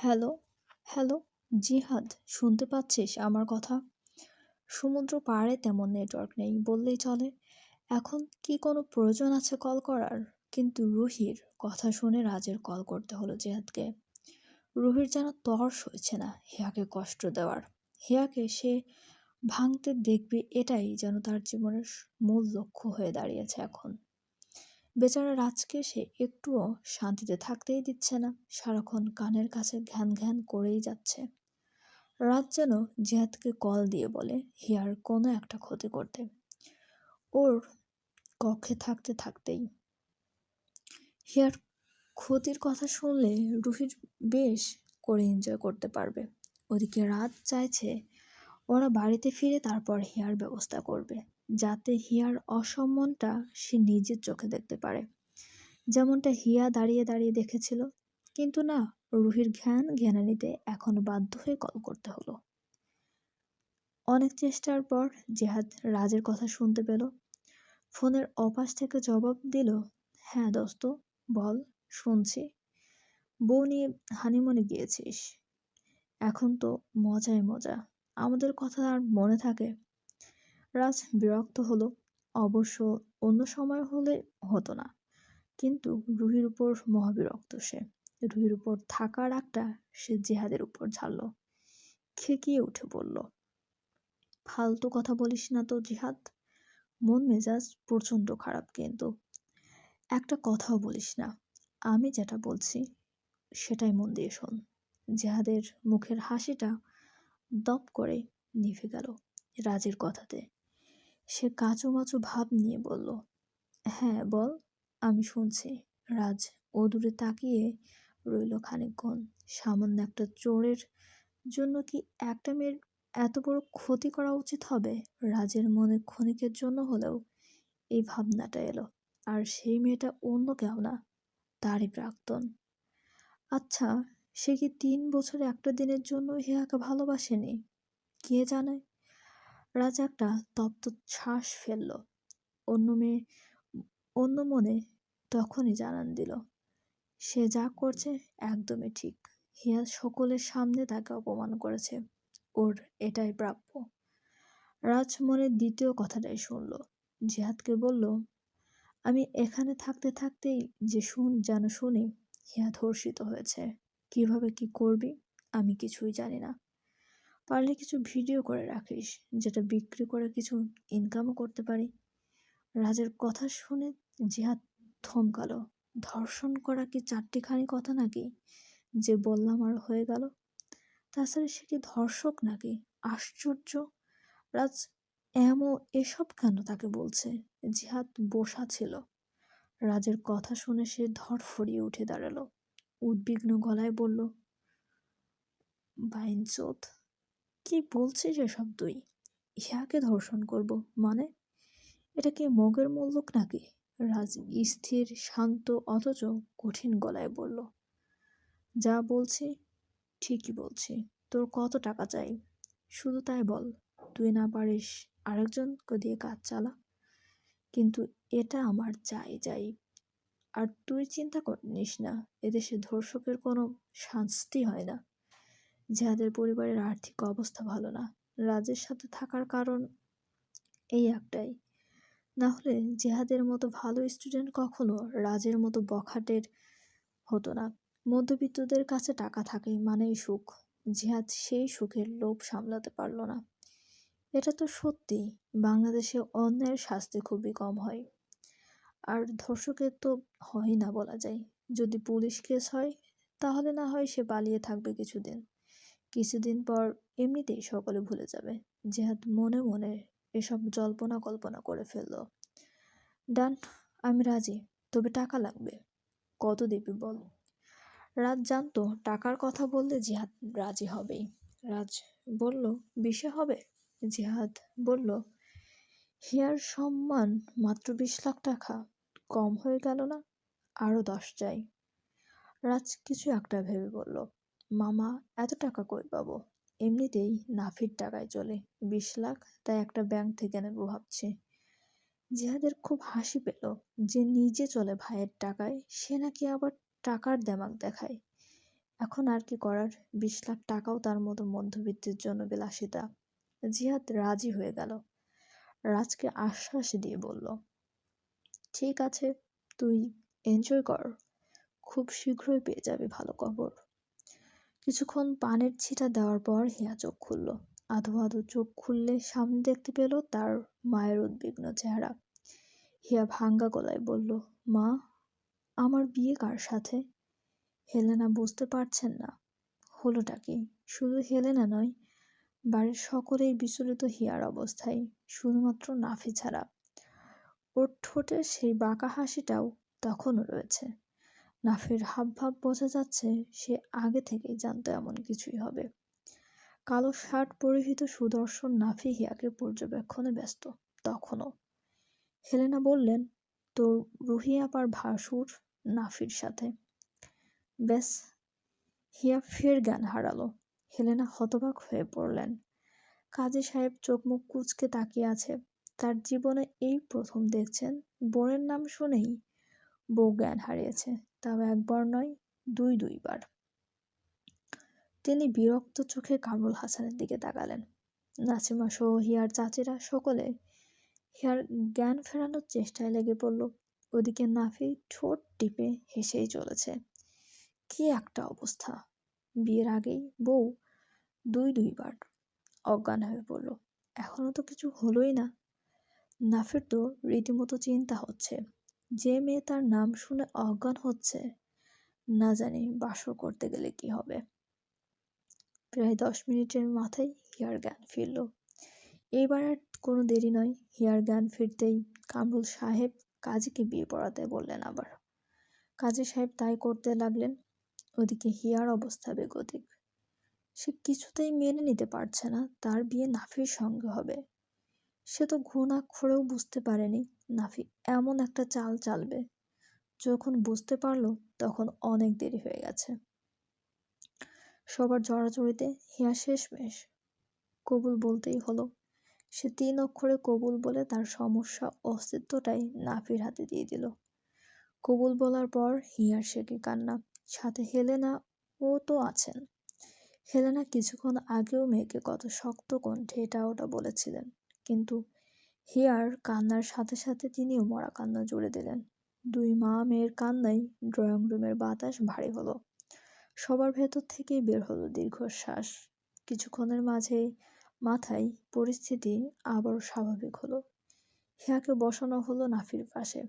Hello, hello, জিহাদ, শুনতে পাচ্ছিস আমার কথা? সমুদ্র পাড়ে তেমন নেটওয়ার্ক নেই বললেই চলে। এখন কি কোনো প্রয়োজন আছে কল করার? কিন্তু রুহির কথা শুনে রাজের কল করতে হলো জিহাদকে। রুহির যেন তর সইছে না হিয়াকে কষ্ট দেওয়ার। হিয়াকে সে ভাঙতে দেখবে, এটাই যেন তার জীবনের মূল লক্ষ্য হয়ে দাঁড়িয়েছে এখন। বেচারা রাজকে সে একটুও শান্তিতে থাকতেই দিচ্ছে না, সারাক্ষণ কানের কাছে ঘ্যান ঘ্যান করেই যাচ্ছে। রাত যেন জিহাদকে কল দিয়ে বলে হিয়ার কোনো একটা ক্ষতি করতে। ওর কক্ষে থাকতে থাকতেই হিয়ার ক্ষতির কথা শুনলে রুহির বেশ করে এনজয় করতে পারবে। ওদিকে রাত চাইছে ওরা বাড়িতে ফিরে তারপর হিয়ার ব্যবস্থা করবে, যাতে হিয়ার অসম্মানটা সে নিজের চোখে দেখতে পারে, যেমনটা হিয়া দাঁড়িয়ে দাঁড়িয়ে দেখেছিল। কিন্তু না, রুহির জ্ঞানানিতে এখন বাধ্য হয়ে কল করতে হলো। অনেক চেষ্টার পর জেহাদ রাজের কথা শুনতে পেল। ফোনের অপাশ থেকে জবাব দিল, হ্যাঁ দোস্ত, বল, শুনছি। বউ নিয়ে হানিমুনে গিয়েছিস? এখন তো মজাই মজা, আমাদের কথা আর মনে থাকে? রাজ বিরক্ত হলো। অবশ্য অন্য সময় হলে হতো না, কিন্তু রুহির উপর মহাবিরক্ত সে। রুহির উপর থাকা রাগটা সে জেহাদের উপর ঝাড়ল। খেকিয়ে উঠে বলল, ফালতু কথা বলিস না তো জিহাদ, মন মেজাজ প্রচণ্ড খারাপ কিন্তু। একটা কথাও বলিস না, আমি যেটা বলছি সেটাই মন দিয়ে শোন। জেহাদের মুখের হাসিটা দপ করে নিভে গেল রাজের কথাতে। সে কাঁচুমাচু ভাব নিয়ে বলল, হ্যাঁ বল, আমি শুনছি। রাজ অদূরে তাকিয়ে রইল খানিকক্ষণ। সামান্য একটা চোরের জন্য কি একটা মেয়ের এত বড় ক্ষতি করা উচিত হবে? রাজের মনে ক্ষণিকের জন্য হলেও এই ভাবনাটা এলো। আর সেই মেয়েটা অন্য কেউ না, তারই প্রাক্তন। আচ্ছা, সে কি 3 বছরে একটা দিনের জন্য হিয়াকে ভালোবাসেনি? কে জানে। রাজ একটা তপ্ত শ্বাস ফেলল। অন্য মেয়ে, অন্য মনে তখনই জানান দিল, সে যা করছে একদমই ঠিক। হিয়া সকলের সামনে তাকে অপমান করেছে, ওর এটাই প্রাপ্য। রাজ মনের দ্বিতীয় কথাটাই শুনল। জিহাদকে বলল, আমি এখানে থাকতে থাকতেই যেন শুনি হিয়া ধর্ষিত হয়েছে। কিভাবে কি করবি আমি কিছুই জানি না। পারলে কিছু ভিডিও করে রাখিস, যেটা বিক্রি করে কিছু ইনকামও করতে পারি। রাজের কথা শুনে জিহাদ থমকালো। ধর্ষণ করা কি চারটিখানি কথা নাকি, যে বললাম আর হয়ে গেল? তাছাড়া সে কি ধর্ষক নাকি? আশ্চর্য! রাজ এসব কেন তাকে বলছে? জিহাদ বসা ছিল। রাজের কথা শুনে সে ধড়ফড়িয়ে উঠে দাঁড়ালো। উদ্বিগ্ন গলায় বলল, বাইনচোদ, কি বলছিস এসব তুই? ইহাকে ধর্ষণ করব মানে? এটা কি মগের মুল্লুক নাকি? রাজ স্থির, শান্ত অথচ কঠিন গলায় বলল, যা বলছি ঠিকই বলছি। তোর কত টাকা চাই শুধু তাই বল। তুই না পারিস আরেকজনকে দিয়ে কাজ চালা, কিন্তু এটা আমার চাই চাই। আর তুই চিন্তা করিস না, এদেশে ধর্ষকের কোনো শাস্তি হয় না। যাদের পরিবারের আর্থিক অবস্থা ভালো না, রাজের সাথে থাকার কারণ এই একটাই। না হলে জেহাদের মতো ভালো স্টুডেন্ট কখনো রাজের মতো বখাটের হতো না। মধ্যবিত্তদের কাছে টাকা থাকে মানেই সুখ। জিহাদ সেই সুখের লোভ সামলাতে পারল না। এটা তো সত্যি, বাংলাদেশে অন্যায়ের শাস্তি খুবই কম হয়, আর ধর্ষকের তো হয় না বলা যায়। যদি পুলিশ কেস হয় তাহলে না হয় সে পালিয়ে থাকবে কিছুদিন, কিছুদিন পর এমনিতেই সকলে ভুলে যাবে। জেহাদ মনে মনে এসব জল্পনা কল্পনা করে ফেলল। ডান, আমি রাজি, তবে টাকা লাগবে। কত দিবি বল? রাজ জানতো টাকার কথা বললে জিহাদ রাজি হবেই। রাজ বলল, 20 হবে। জিহাদ বলল, হিয়ার সম্মান মাত্র 20 লাখ টাকা, কম হয়ে গেল না? আরো 10 চাই। রাজ কিছু একটা ভেবে বলল, মামা, এত টাকা কই পাবো? এমনিতেই নাফির টাকায় চলে। 20 লাখ, তাই একটা ব্যাংক থেকে নেব ভাবছি। জিহাদের খুব হাসি পেল। যে নিজে চলে ভাইয়ের টাকায়, সে নাকি আবার টাকার দেমাক দেখায়। এখন আর কি করার, 20 লাখ টাকাও তার মতো মধ্যবিত্তের জন্য বিলাসিতা। জিহাদ রাজি হয়ে গেল। রাজকে আশ্বাস দিয়ে বলল, ঠিক আছে, তুই এনজয় কর, খুব শীঘ্রই পেয়ে যাবি ভালো খবর। কিছুক্ষণ পানের ছিটা দেওয়ার পর হিয়া চোখ খুলল। আধো আধো চোখ খুললে সামনে দেখতে পেল তার মায়ের উদ্বিগ্ন চেহারা। হিয়া ভাঙ্গা গলায় বলল, মা, আমার বিয়ে কার সাথে? হেলেনা বুঝতে পারছেন না হলোটা কি। শুধু হেলেনা নয়, বাড়ির সকলেই বিচলিত হিয়ার অবস্থায়, শুধুমাত্র নাফি ছাড়া। ওর ঠোঁটের সেই বাঁকা হাসিটাও তখনও রয়েছে। নাফির হাবভাব বোঝা যাচ্ছে সে আগে থেকেই জানতো এমন কিছুই হবে। কালো শার্ট পরিহিত সুদর্শন নাফি হিয়াকে পর্যবেক্ষণে ব্যস্ত তখনও। হেলেনা বললেন, তোর রুহি আপার ভাসুর নাফির সাথে। ব্যাস, হিয়া ফের জ্ঞান হারালো। হেলেনা হতবাক হয়ে পড়লেন। কাজী সাহেব চোখ মুখ কুঁচকে তাকিয়ে আছে। তার জীবনে এই প্রথম দেখছেন বোনের নাম শুনেই বউ জ্ঞান হারিয়েছে, তাও একবার নয়, দুইবার। তিনি বিরক্ত চোখে কামরুল হাসানের দিকে তাকালেন। নাসিমা সহ হিয়ার চাচিরা সকলে হিয়ার জ্ঞান ফেরানোর চেষ্টায় লেগে পড়ল। ওদিকে নাফি ঠোঁট টিপে হেসেই চলেছে। কি একটা অবস্থা! বিয়ের আগেই বউ দুইবার অজ্ঞান হয়ে পড়ল। এখনো তো কিছু হলোই না। নাফির তো রীতিমতো চিন্তা হচ্ছে, যে মেয়ে তার নাম শুনে অজ্ঞান হচ্ছে, না জানি বাসর করতে গেলে কি হবে। প্রায় 10 মিনিটের মাথায় হিয়ার জ্ঞান ফিরল। এইবার আর কোনো দেরি নয়। হিয়ার জ্ঞান ফিরতেই কামরুল সাহেব কাজীকে বিয়ে পড়াতে বললেন আবার। কাজী সাহেব তাই করতে লাগলেন। ওদিকে হিয়ার অবস্থা বেগতিক। সে কিছুতেই মেনে নিতে পারছে না তার বিয়ে নাফির সঙ্গে হবে। সে তো ঘুণাক্ষরেও বুঝতে পারেনি নাফি এমন একটা চাল চালবে। যখন বুঝতে পারল তখন অনেক দেরি হয়ে গেছে। সবার জড়াজড়িতে হিয়া শেষমেশ কবুল বলতেই হলো। সে 3 অক্ষরে কবুল বলে তার সমস্যা অস্তিত্বটাই নাফির হাতে দিয়ে দিল। কবুল বলার পর হিয়ার সে কি কান্না, সাথে হেলেনা ও তো আছেন। হেলেনা কিছুক্ষণ আগেও মেয়েকে কত শক্ত কণ্ঠে এটা ওটা বলেছিলেন, কিন্তু হিয়ার কান্নার সাথে সাথে তিনিও মরা কান্না জুড়ে দিলেন। 2 মা মেয়ের কান্নায় ড্রয়িং রুমের বাতাস ভারী হলো। সবার ভেতর থেকেই বের হলো দীর্ঘশ্বাস। কিছুক্ষণের মাথায় পরিস্থিতি আবারও স্বাভাবিক হলো। হিয়াকে বসানো হলো নাফির পাশে।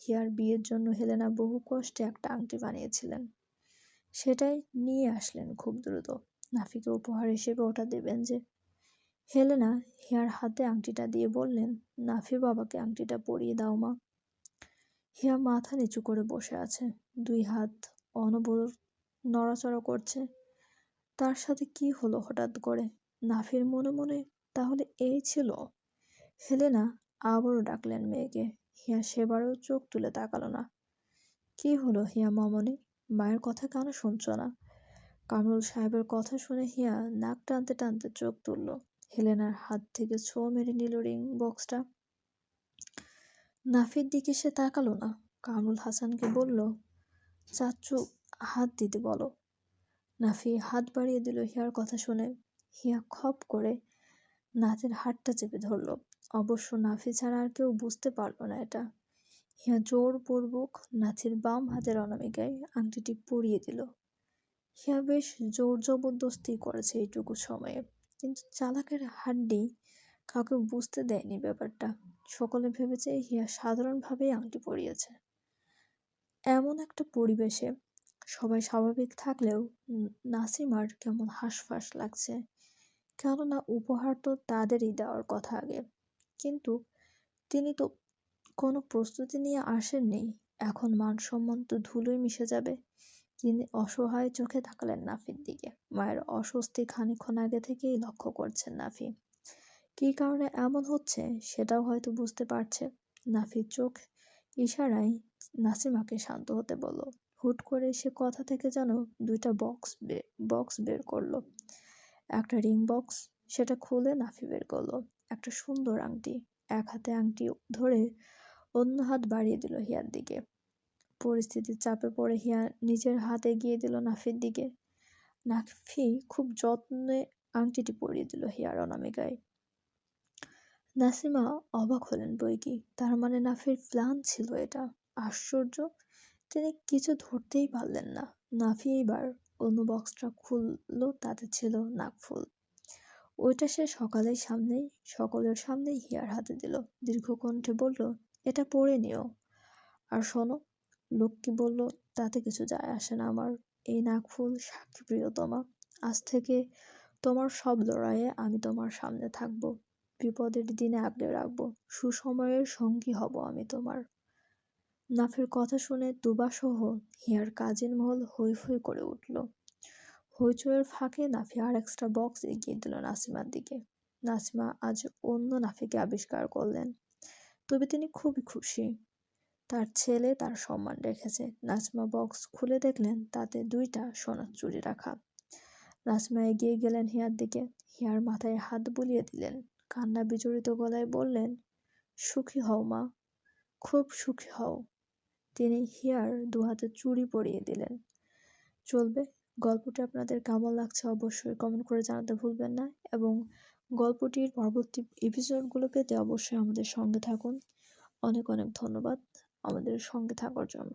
হিয়ার বিয়ের জন্য হেলেনা বহু কষ্টে একটা আংটি বানিয়েছিলেন, সেটাই নিয়ে আসলেন খুব দ্রুত। নাফিকে উপহার হিসেবে ওটা দেবেন যে। হেলেনা হিয়ার হাতে আংটিটা দিয়ে বললেন, নাফি বাবাকে আংটিটা পরিয়ে দাও মা। হিয়া মাথা নিচু করে বসে আছে, 2 হাত অনবরত নড়াচড়া করছে। তার সাথে কি হলো হঠাৎ করে? নাফির মনে মনে তাহলে এই ছিল? হেলেনা আবারও ডাকলেন মেয়েকে। হিয়া সেবারও চোখ তুলে তাকালো না। কি হলো হিয়া মামনি, মায়ের কথা কেন শুনছো না? কামরুল সাহেবের কথা শুনে হিয়া নাক টানতে টানতে চোখ তুলল। হেলেনার হাত থেকে ছো মেরে নিল রিং বক্সটা। নাফির দিকে সে তাকালো না। কামরুল হাসানকে বলল, চাচ্চু হাত দিতে বলো। নাফি হাত বাড়িয়ে দিল হিয়ার কথা শুনে। হিয়া খপ করে নাচের হাতটা চেপে ধরল। অবশ্য নাফি ছাড়া আর কেউ বুঝতে পারল না এটা। হিয়া জোরপূর্বক নাথির বাম হাতের অনামিকায় আংটিটি পরিয়ে দিল। হিয়া বেশ জোর জবরদস্তি করেছে এইটুকু সময়ে, কিন্তু চালাকের হাড্ডি কাউকে বুঝতে দেয়নি ব্যাপারটা। সকলে ভেবেছে হিয়া সাধারণভাবেই আংটি পরিয়েছে। এমন একটা পরিবেশে সবাই স্বাভাবিক থাকলেও নাসিমার কেমন হাঁসফাঁস লাগছে, কেননা উপহার তো তাদেরই দেওয়ার কথা আগে। কিন্তু তিনি তো কোনো প্রস্তুতি নিয়ে আসেননি। এখন মান সম্মান তো ধুলোয় মিশে যাবে। তিনি অসহায় চোখে তাকালেন নাফির দিকে। মায়ের অস্বস্তি খানিকক্ষণ আগে থেকেই লক্ষ্য করছেন নাফি। কী কারণে এমন হচ্ছে সেটাও হয়তো বুঝতে পারছে। নাফির চোখ ইশারায় নাসিমাকে শান্ত হতে বলল। হুট করে সে কথা থেকে যেন 2টা বক্স বের করলো। একটা রিং বক্স, সেটা খুলে নাফি বের করলো একটা সুন্দর আংটি। এক হাতে আংটি ধরে অন্য হাত বাড়িয়ে দিল হিয়ার দিকে। পরিস্থিতির চাপে পড়ে হিয়া নিজের হাত এগিয়ে দিল নাফির দিকে। নাফি খুব যত্নে আংটিটি পরিয়ে দিল হিয়ার অনামিকায়। নাসিমা অবাক হলেন বৈকি, তার মানে নাফির প্ল্যান ছিল এটা। আশ্চর্য, তিনি কিছু ধরতেই পারলেন না। নাফি এইবার অন্য বক্সটা খুলল, তাতে ছিল নাকফুল। ওইটা সে সকলের সামনেই হিয়ার হাতে দিল। দীর্ঘ কণ্ঠে বলল, এটা পরে নিও। আর শোনো, লক্ষ্মী বলল, তাতে কিছু যায় আসে না আমার। এই নাকফুল সাক্ষী প্রিয়তমা, আজ থেকে তোমার সব লড়াইয়ে আমি তোমার সামনে থাকবো, বিপদের দিনে আগলে রাখবো, সুসময়ের সঙ্গী হব আমি তোমার। নাফির কথা শুনে তুবাসহ হিয়ার কাজিন মহল হৈ হৈ করে উঠল। হইচইয়ের ফাঁকে নাফি আর এক্সট্রা বক্স এগিয়ে দিল নাসিমার দিকে। নাসিমা আজ অন্য নাফিকে আবিষ্কার করলেন, তবে তিনি খুবই খুশি। তার ছেলে তার সম্মান রেখেছে। নাসিমা বক্স খুলে দেখলেন তাতে 2টা সোনার চুড়ি রাখা। নাসিমা এগিয়ে গেলেন হিয়ার দিকে, হিয়ার মাথায় হাত বুলিয়ে দিলেন, কান্না বিজড়িত গলায় বললেন, সুখী হও মা, খুব সুখী হও। তিনি হিয়ার 2 হাতে চুড়ি পরিয়ে দিলেন। চলবে, গল্পটি আপনাদের কেমন লাগছে অবশ্যই কমেন্ট করে জানাতে ভুলবেন না, এবং গল্পটির পরবর্তী এপিসোডগুলো পেতে অবশ্যই আমাদের সঙ্গে থাকুন। অনেক অনেক ধন্যবাদ আমাদের সঙ্গে থাকার জন্য।